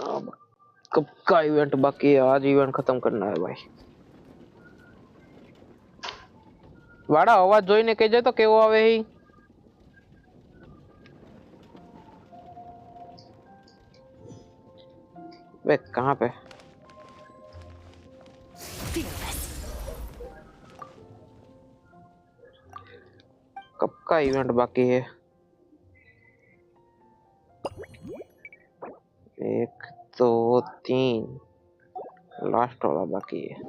अब कब का इवेंट बाकी है? आज इवेंट खत्म करना है भाई। वाड़ा अवाज જોઈને કહેજે તો કેવો આવે હી। वे कहाँ पे? कब का इवेंट बाकी है? 1 2 3 लास्ट वाला बाकी है।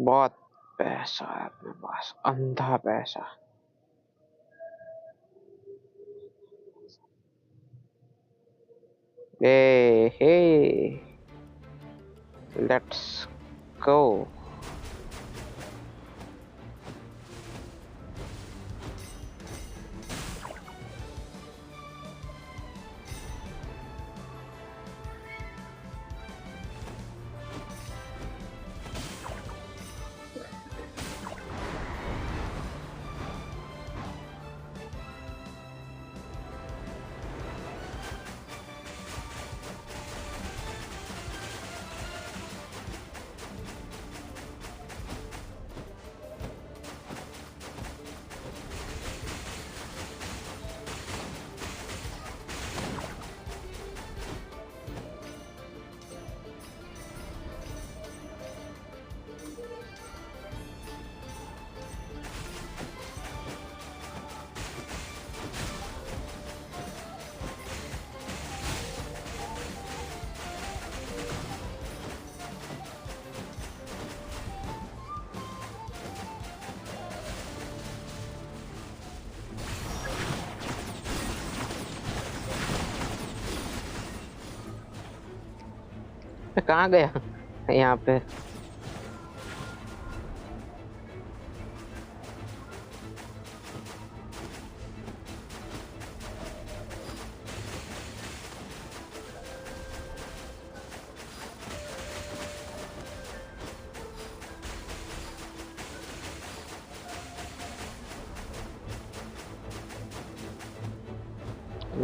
बहुत पैसा है अपने पास, अंधा पैसा। Hey, let's go. कहाँ गया? यहाँ पे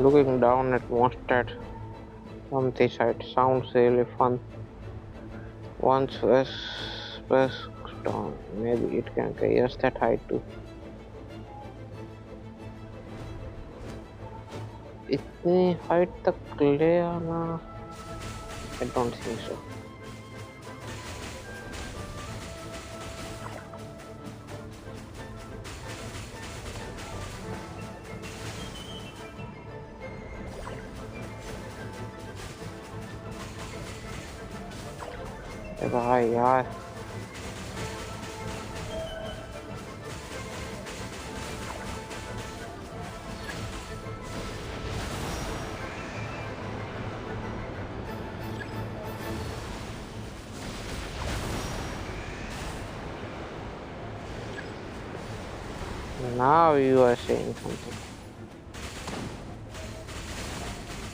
looking down at monster from the side sounds really fun. Once press down, maybe it can guess that height too. इतनी हाइट तक ले आना? I don't think so. भाई यार now you are saying something.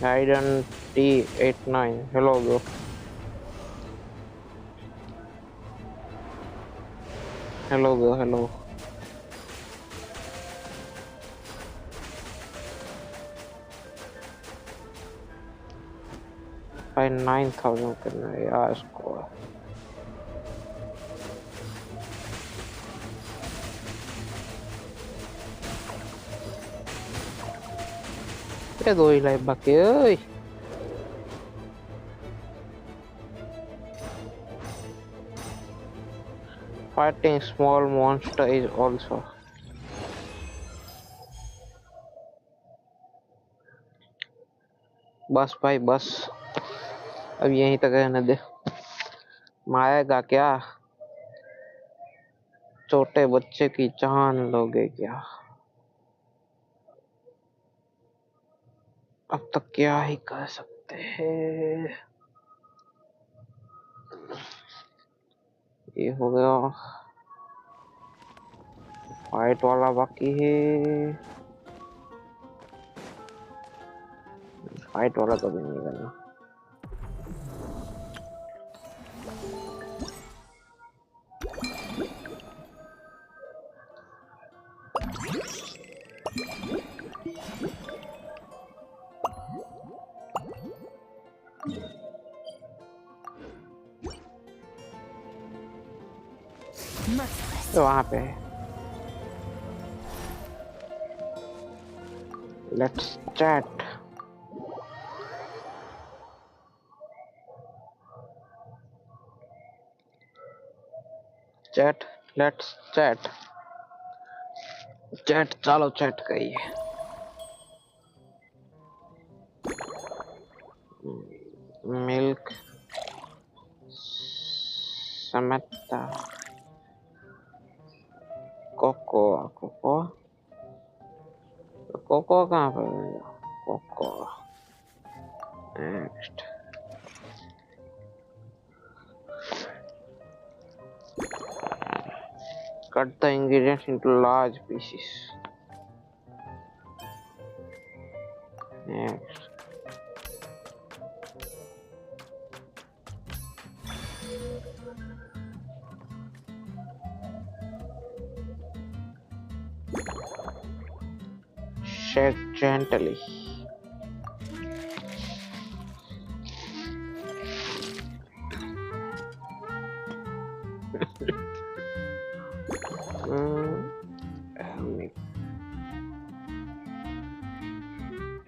Raiden T89, hello bro. Hello bro, hello. By 9,000 करना है यार इसको। ये दो ही लाइफ बाकी है। Fighting small monster is also. बस भाई बस, अब यहीं तक रहने दे। मारेगा क्या? छोटे बच्चे की जान लोगे क्या? अब तक क्या ही कर सकते हैं। ये हो गया, फाइट वाला बाकी है। फाइट वाला कभी नहीं करना। तो वहाँ पे let's chat chat let's chat chat चालो चैट करिए मिल्क समता कोको कोको कोको कहाँ पे cocoa next cut the ingredients into large pieces next shake gently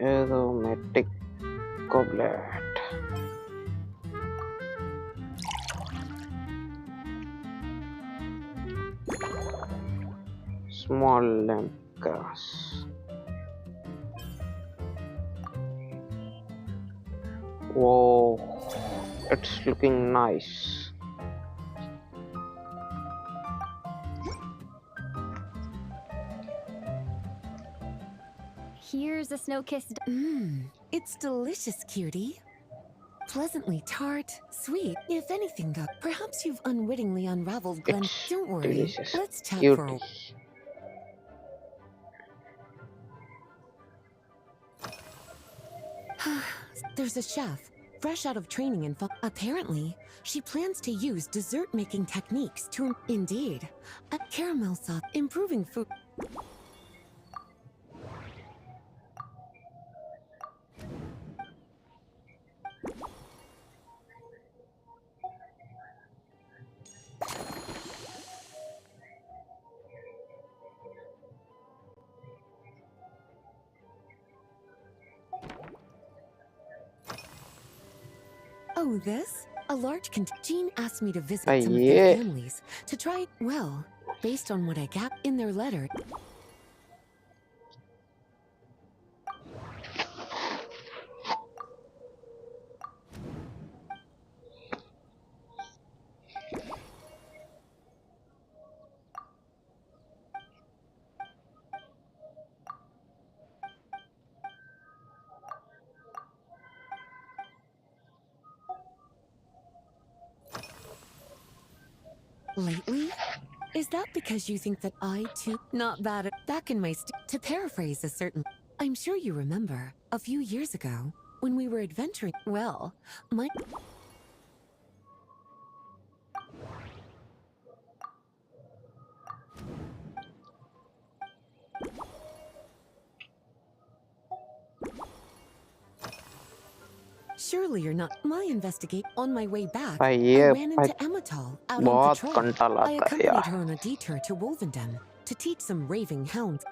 aromatic goblet small lamp grass whoa it's looking nice Here's a snow-kissed. It's delicious, cutie. Pleasantly tart, sweet. If anything, though, perhaps you've unwittingly unraveled Glen. it's Don't worry. delicious Let's chat cutie. for a There's a chef, fresh out of training in apparently, she plans to use dessert-making techniques to... Indeed. A caramel sauce, improving food... Oh, this? A large Jean asked me to visit some of their families to try, well, based on what I got in their letter. Lately? Is that because you think that I, too, not bad at back in my to paraphrase a certain... I'm sure you remember, a few years ago, when we were adventuring, well, my... Surely you're not. My investigate on my way back. I ran into Emmetall out on patrol. I accompanied her on a detour to Wolvendem to teach some raving hounds.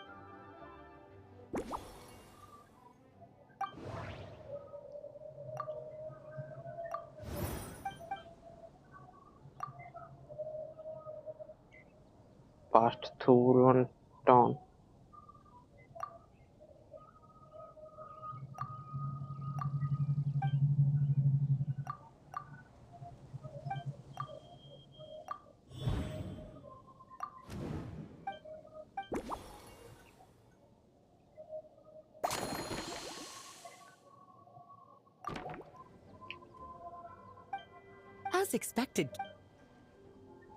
Passed through one town. As expected.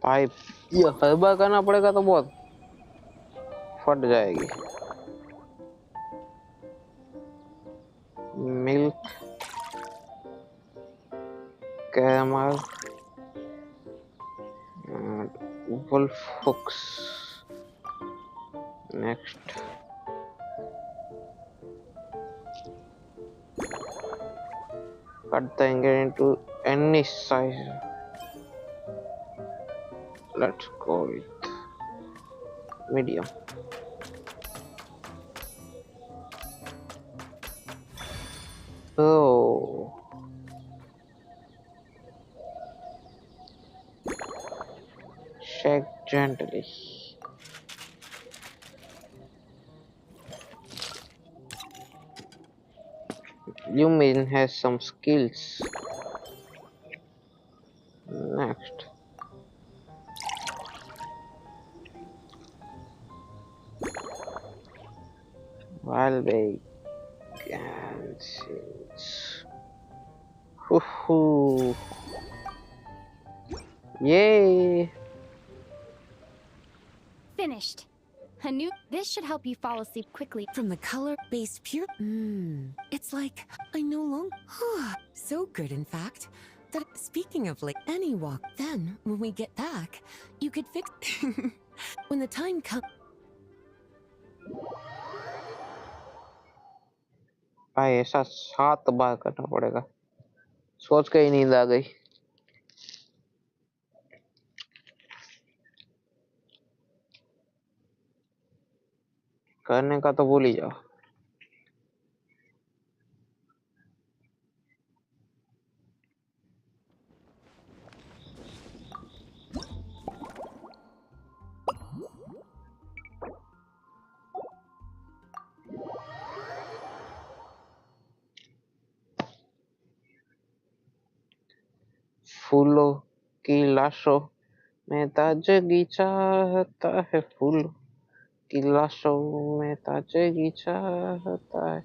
भाई ये हलवा करना पड़ेगा तो बहुत फट जाएगी milk caramel वुल्फ हुक्स next cut the ingredient to any size. Let's go with medium. Oh, shake gently. Yumin has some skills. Next, wild vacancies. Hoo-hoo. Yay! Finished. This should help you fall asleep quickly. From the color-based pure... It's like I no longer... So good, in fact, that speaking of like any walk, then when we get back, you could fix... when the time comes... भाई ऐसा 7 बार करना पड़ेगा, सोच के ही नींद आ गई। करने का तो भूल ही जाओ। फूलों की लाशों में ताजगी चाहता है, फूलों की लाशों में ताजगी चाहता है,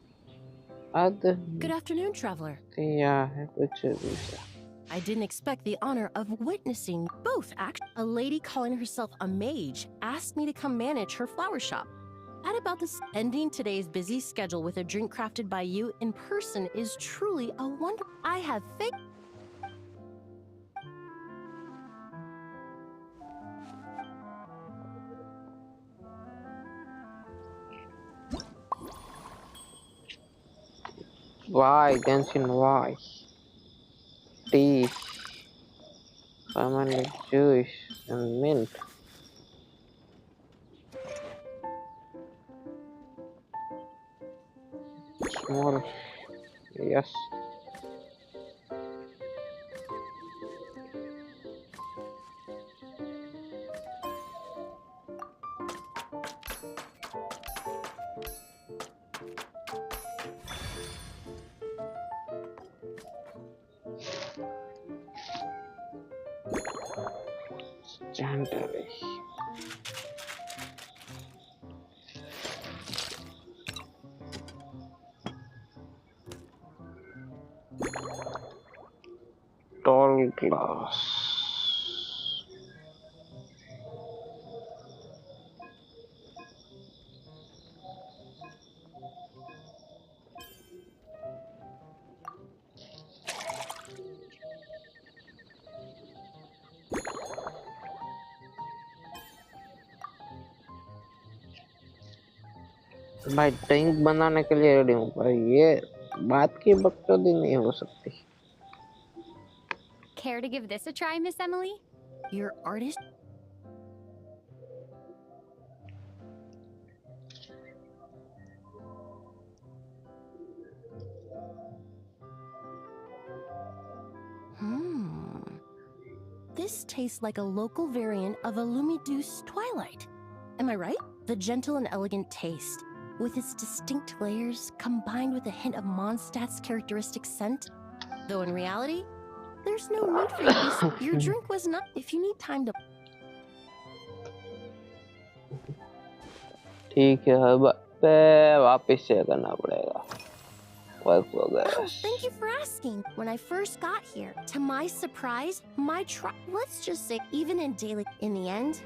Good afternoon, traveler. दिया है कुछ भी सा। I didn't expect the honor of witnessing both acts. A lady calling herself a mage asked me to come manage her flower shop. At about this, ending today's busy schedule with a drink crafted by you in person is truly a wonder. I have faith. Why Genshin? Why tea? Family Jewish and mint. Small, yes. Gently. Tall glass. भाई drink बनाने के लिए ready हूँ भाई, ये बात की बकचोदी नहीं हो सकती। Care to give this a try, Miss Emily? Your artist? This tastes like a local variant of a Lumideuse Twilight. Am I right? The gentle and elegant taste, with its distinct layers combined with a hint of Mondstadt's characteristic scent. Though in reality, there's no need for you to be... Your drink was not... If you need time to... ठीक है, वापस से करना पड़ेगा। Work progress. Oh, thank you for asking. When I first got here, to my surprise, let's just say, even in daily... In the end...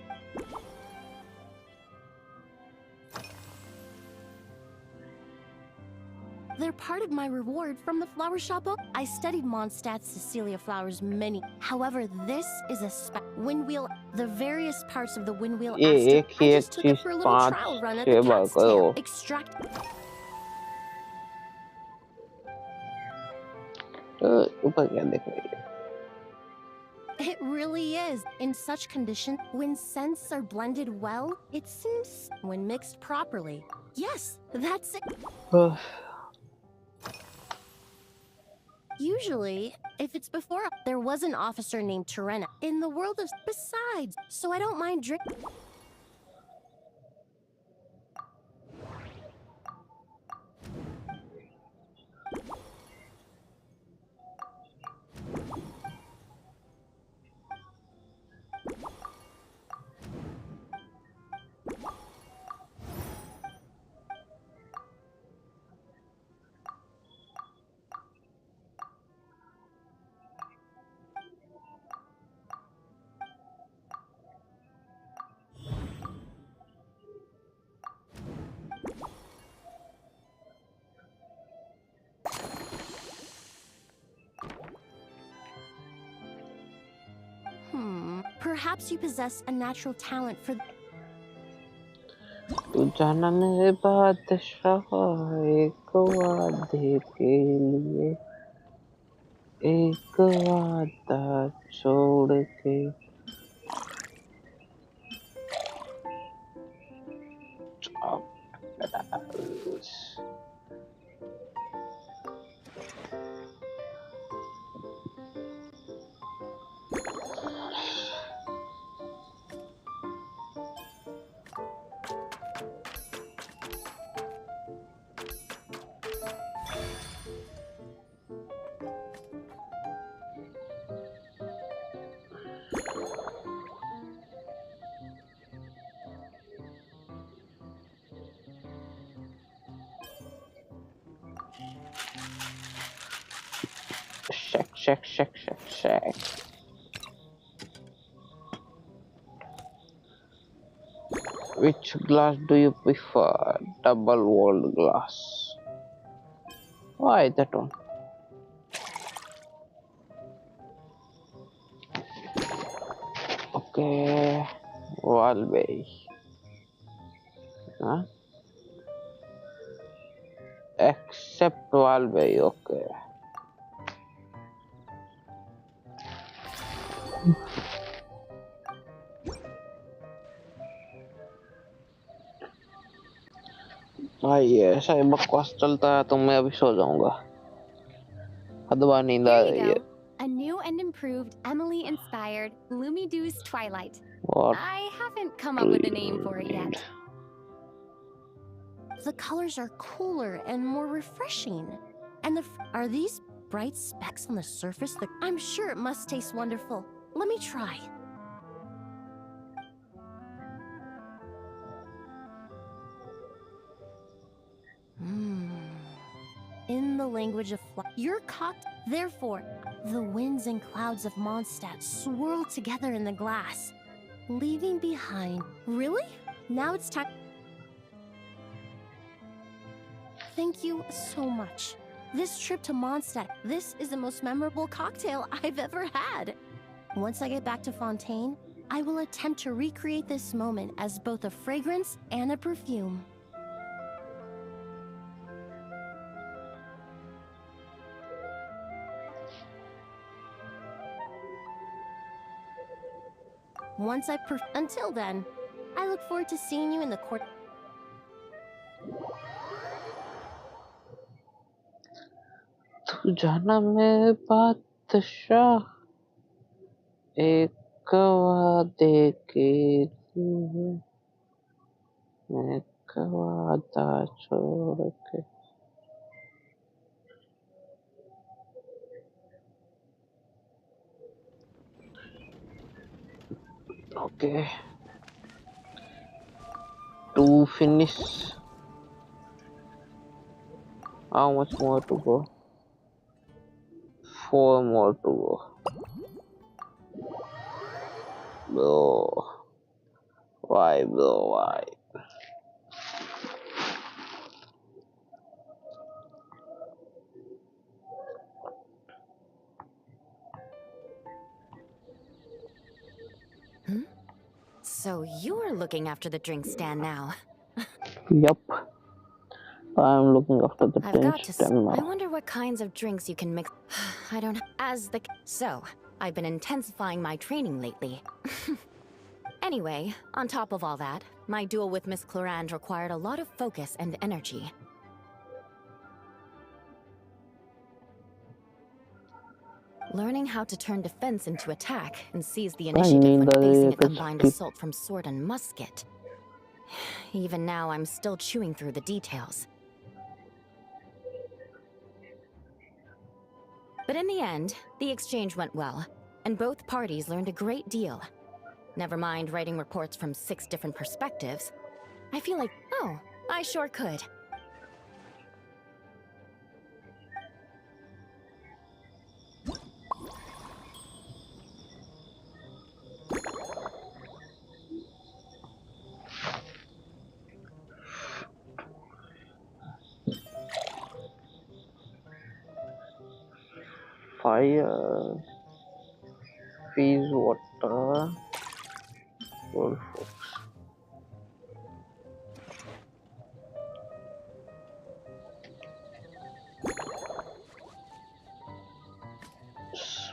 They're part of my reward from the flower shop. I studied Mondstadt's Cecilia flowers many. However, this is a windwheel. The various parts of the windwheel I just took it for a little trial run at the cat's tail. Extract... ऊपर क्या देख रही है? It really is. In such condition, when scents are blended well, it seems when mixed properly. Yes, that's it. Ugh. Usually, if it's before, there was an officer named Terena in the world of besides, so I don't mind drinking. Perhaps you possess a natural talent for. तू जाना मेरे बादशाह एक वादे के लिए एक वादा छोड़ के Check. Which glass do you prefer? Double walled glass. Why that one? Okay, Walway. Huh? Except Walway, okay. भाई ऐसा ही बकवास चलता है तो मैं अभी सो जाऊंगा हदवा नींद आ Here रही you है go. A new and improved Emily-inspired Lumidouce Twilight. What? I haven't come up with a name for it yet. The colors are cooler and more refreshing. And are these bright specks on the surface? I'm sure it must taste wonderful. Let me try. In the language of your cocktail. Therefore, the winds and clouds of Mondstadt swirl together in the glass, leaving behind. Really? Now it's time. Thank you so much. This trip to Mondstadt, this is the most memorable cocktail I've ever had. Once I get back to Fontaine, I will attempt to recreate this moment as both a fragrance and a perfume. Until then, I look forward to seeing you in the court. तू जाना मेरे बादशाह एक वादे के लिए एक वादा छोड़ के Okay. To finish, how much more to go? 4 more to go. Bro, why, bro? Why? So you're looking after the drink stand now. Yup. I'm looking after the I've drink got to. stand I now. wonder what kinds of drinks you can mix. I don't. So, I've been intensifying my training lately. Anyway, on top of all that, my duel with Miss Clorand required a lot of focus and energy. Learning how to turn defense into attack and seize the initiative when facing a combined assault from sword and musket. Even now, I'm still chewing through the details. But in the end, the exchange went well, and both parties learned a great deal. Never mind writing reports from 6 different perspectives. I feel like, oh, I sure could. Fire, freeze water, wolf fox.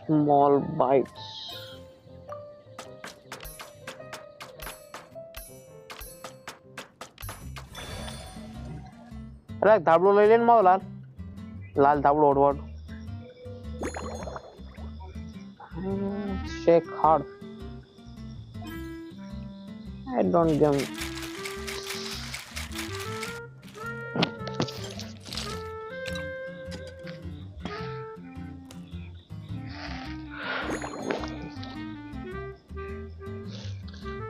Small bites. अरे धाबलो ले लेन माओ लाल लाल धाबलो उड़वाड़ shake hard. I don't jump.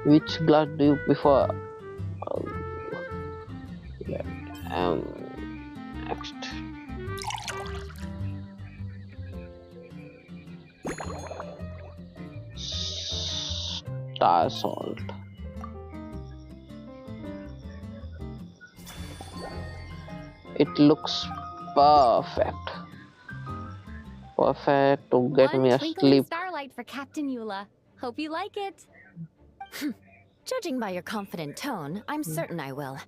Which glass do you prefer? Next. Star salt. It looks perfect. Perfect to get me One twinkling asleep. starlight for Captain Eula. Hope you like it. Judging by your confident tone, I'm certain I will.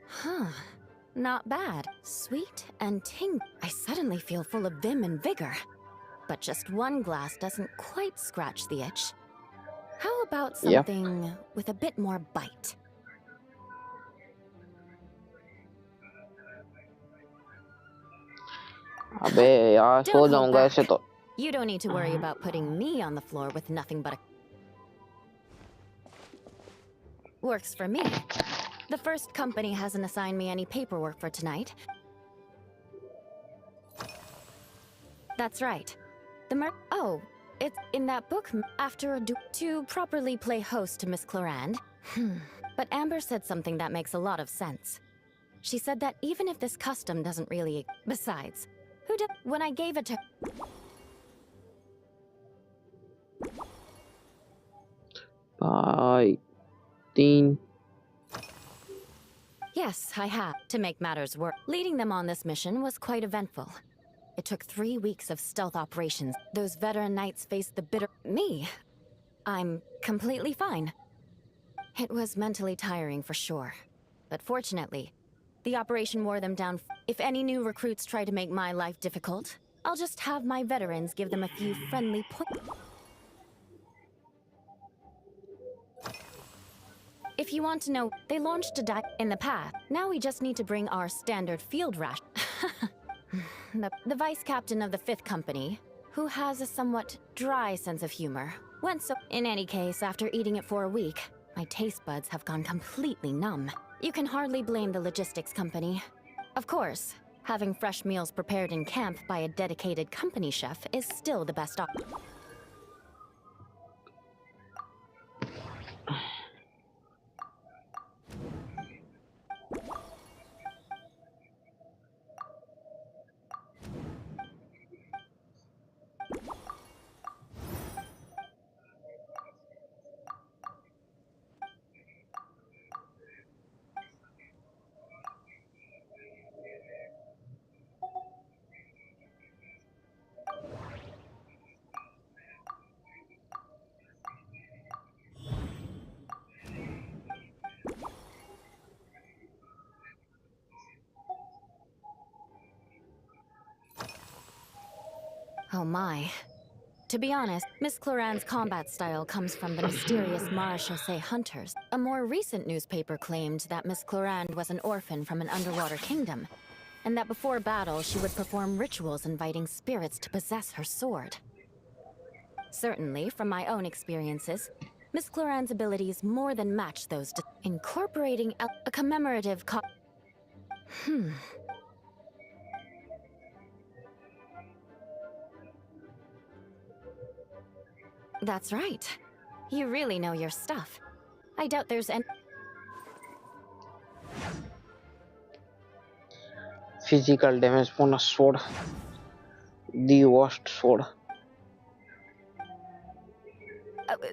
Huh. Not bad. Sweet and ting. I suddenly feel full of vim and vigor. But just one glass doesn't quite scratch the itch. How about something with a bit more bite? अबे यार सो जाऊंगा ऐसे तो. You don't need to worry about putting me on the floor with nothing but a... Works for me. The first company hasn't assigned me any paperwork for tonight. That's right. Oh, it's in that book after a to properly play host to Miss Clorand. But Amber said something that makes a lot of sense. She said that even if this custom doesn't really... Besides, who did... When I gave it to... Bye. Teen. Yes, I have. To make matters worse, leading them on this mission was quite eventful. It took 3 weeks of stealth operations. Those veteran knights faced the bitter... Me? I'm completely fine. It was mentally tiring for sure. But fortunately, the operation wore them down. If any new recruits try to make my life difficult, I'll just have my veterans give them a few friendly points. If you want to know, they launched a dive in the path. Now we just need to bring our standard field ration. The vice captain of the 5th company, who has a somewhat dry sense of humor, went so... In any case, after eating it for a week, my taste buds have gone completely numb. You can hardly blame the logistics company. Of course, having fresh meals prepared in camp by a dedicated company chef is still the best option. Oh my. To be honest, Miss Cloran's combat style comes from the mysterious Marechaussee hunters. A more recent newspaper claimed that Miss Cloran was an orphan from an underwater kingdom, and that before battle she would perform rituals inviting spirits to possess her sword. Certainly, from my own experiences, Miss Cloran's abilities more than match those incorporating a commemorative That's right. You really know your stuff. I doubt there's any... Physical damage bonus sword. The worst sword.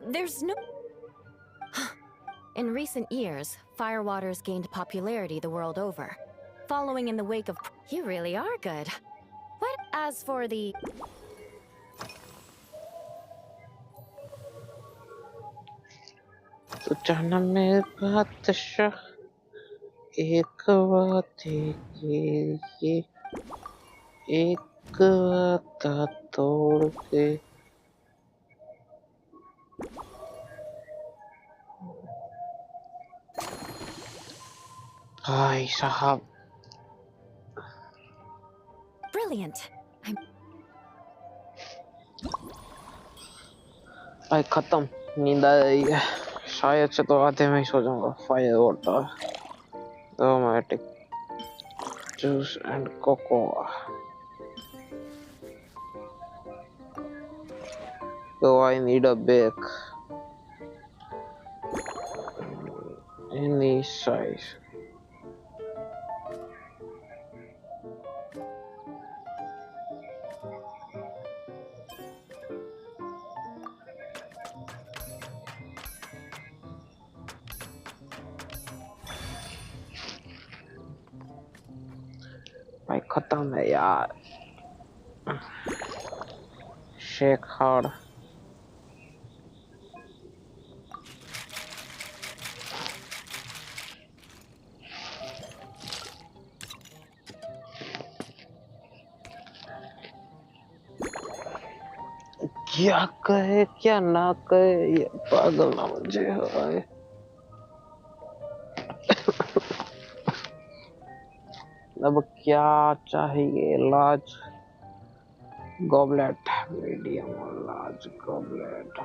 There's no... In recent years, Firewaters gained popularity the world over. Following in the wake of... You really are good. What? As for the... तो जाना मेरे बादशाह एक बात ये एक वादा तोड़ के भाई साहब Brilliant. भाई खत्म नींद आ रही है शायद से तो आधे में ही सो जाऊंगा fire water aromatic juice and cocoa so I need a bake any size भाई खत्म है यार शेक हार्ड क्या कहे क्या ना कहे ये पागल ना मुझे है अब क्या चाहिए लार्ज गॉबलेट मीडियम और लार्ज गॉबलेट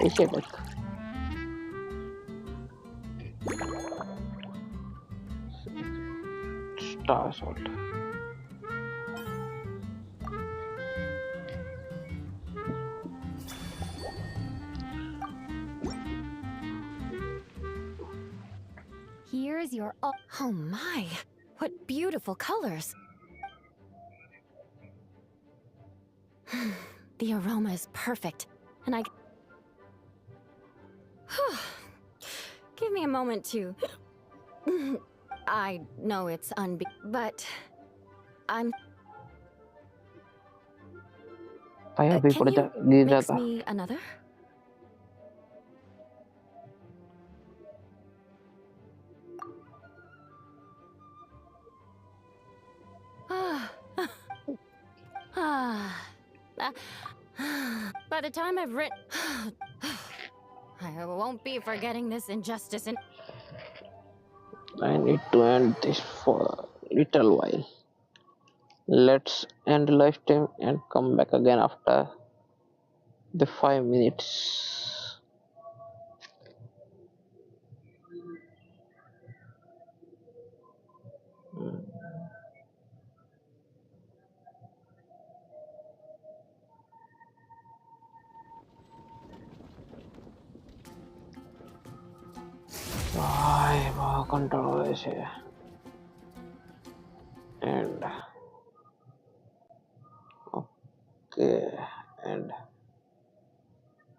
इसे देख star salt Here's your... Oh my! What beautiful colors! The aroma is perfect, and I... Give me a moment to... I know it's but... I'm... अभी Can पड़ you गिर mix जाता me another? By the time I've written... I won't be forgetting this injustice in... I need to end this for a little while. Let's end lifetime and come back again after the 5 minutes. Why, control is here. And